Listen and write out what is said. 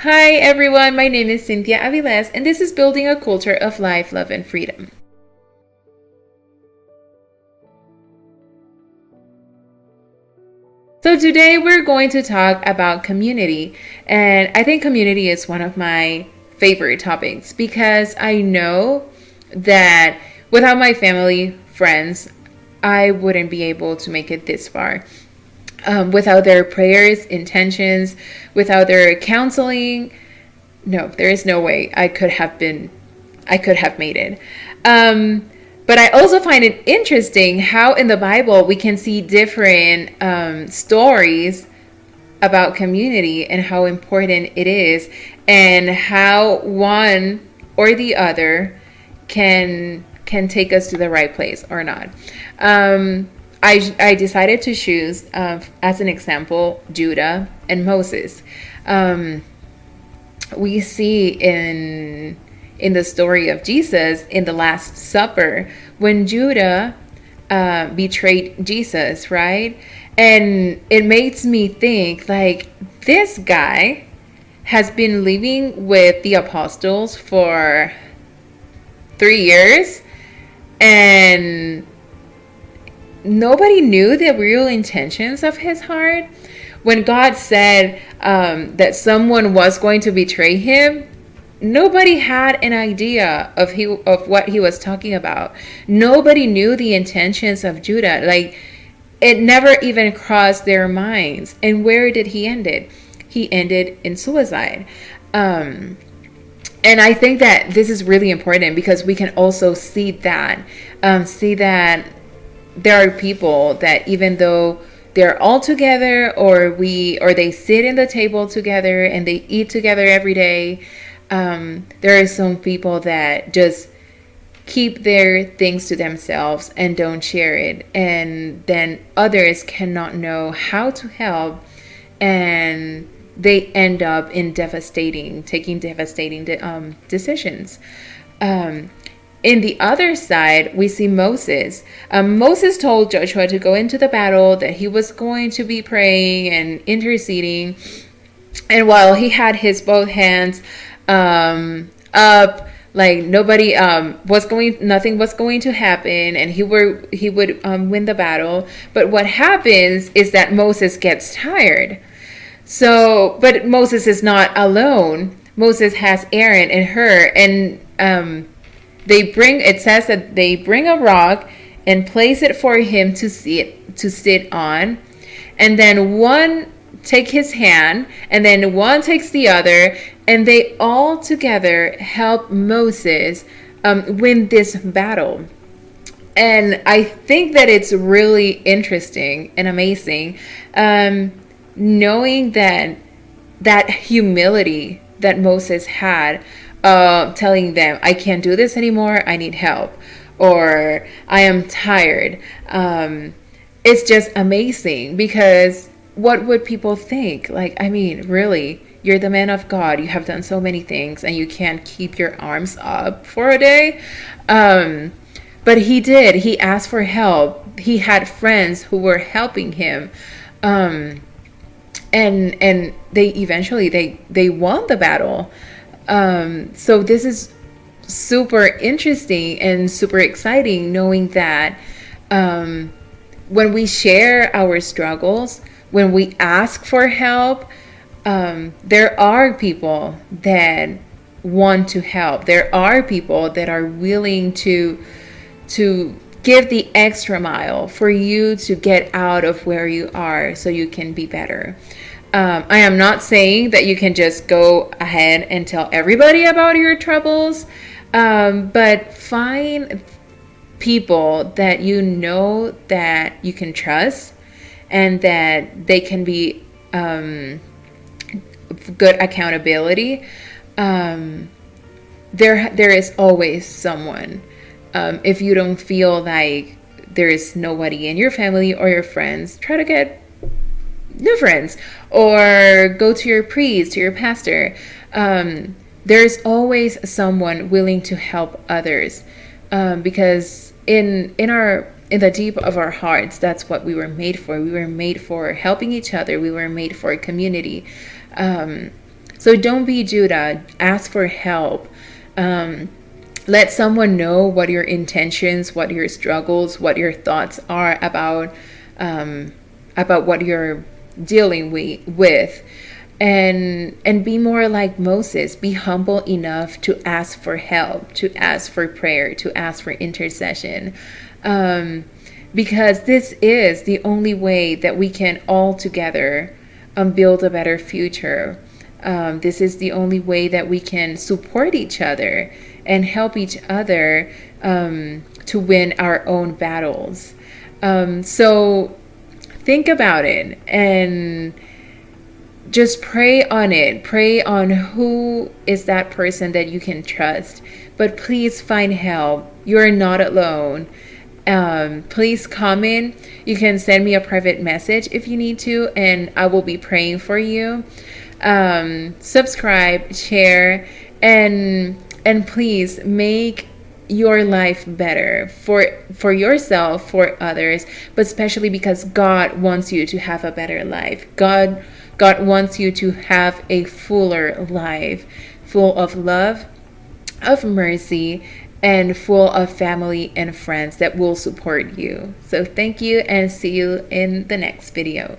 Hi everyone, my name is Cynthia Aviles, and this is Building a Culture of Life, Love, and Freedom. So today we're going to talk about community, and I think community is one of my favorite topics because I know that without my family, friends, I wouldn't be able to make it this far. Without their prayers, intentions, without their counseling, no, there is no way I could have made it. But I also find it interesting how in the Bible we can see different stories about community and how important it is, and how one or the other can take us to the right place or not. I decided to choose as an example Judah and Moses. We see in the story of Jesus in the Last Supper when Judah betrayed Jesus, right? And it makes me think like this guy has been living with the apostles for 3 years, and nobody knew the real intentions of his heart. When God said that someone was going to betray him, nobody had an idea of what he was talking about. Nobody knew the intentions of Judah. Like, it never even crossed their minds. And where did he end it? He ended in suicide. And I think that this is really important because we can also see that there are people that even though they're all together, or they sit in the table together and they eat together every day, there are some people that just keep their things to themselves and don't share it, and then others cannot know how to help, and they end up in taking devastating decisions. In the other side, we see Moses. Moses told Joshua to go into the battle, that he was going to be praying and interceding. And while he had his both hands up, like nothing was going to happen, and he would win the battle. But what happens is that Moses gets tired. But Moses is not alone. Moses has Aaron and her, and it says that they bring a rock and place it for him to sit on, and then one take his hand, and then one takes the other, and they all together help Moses win this battle. And I think that it's really interesting and amazing, knowing that humility that Moses had, telling them, I can't do this anymore, I need help, or I am tired. It's just amazing, because what would people think? Like, I mean, really, you're the man of God, you have done so many things, and you can't keep your arms up for a day. But he did. He asked for help. He had friends who were helping him. And they eventually they won the battle. So this is super interesting and super exciting, knowing that when we share our struggles, when we ask for help, there are people that want to help. There are people that are willing to give the extra mile for you to get out of where you are so you can be better. I am not saying that you can just go ahead and tell everybody about your troubles, but find people that you know that you can trust, and that they can be good accountability. There is always someone. If you don't feel like there is nobody in your family or your friends, try to get new friends, or go to your priest, to your pastor. There's always someone willing to help others, because in the deep of our hearts, that's what we were made for. We were made for helping each other. We were made for community. So don't be Judah. Ask for help. Let someone know what your intentions, what your struggles, what your thoughts are about what you're dealing with. And be more like Moses. Be humble enough to ask for help, to ask for prayer, to ask for intercession. Because this is the only way that we can all together build a better future. This is the only way that we can support each other and help each other to win our own battles. So think about it and just pray on it. Pray on who is that person that you can trust. But please find help. You're not alone. Please comment. You can send me a private message if you need to, and I will be praying for you. Subscribe, share, and please make your life better for yourself, for others, but especially because God wants you to have a better life. God wants you to have a fuller life, full of love, of mercy, and full of family and friends that will support you. So thank you, and see you in the next video.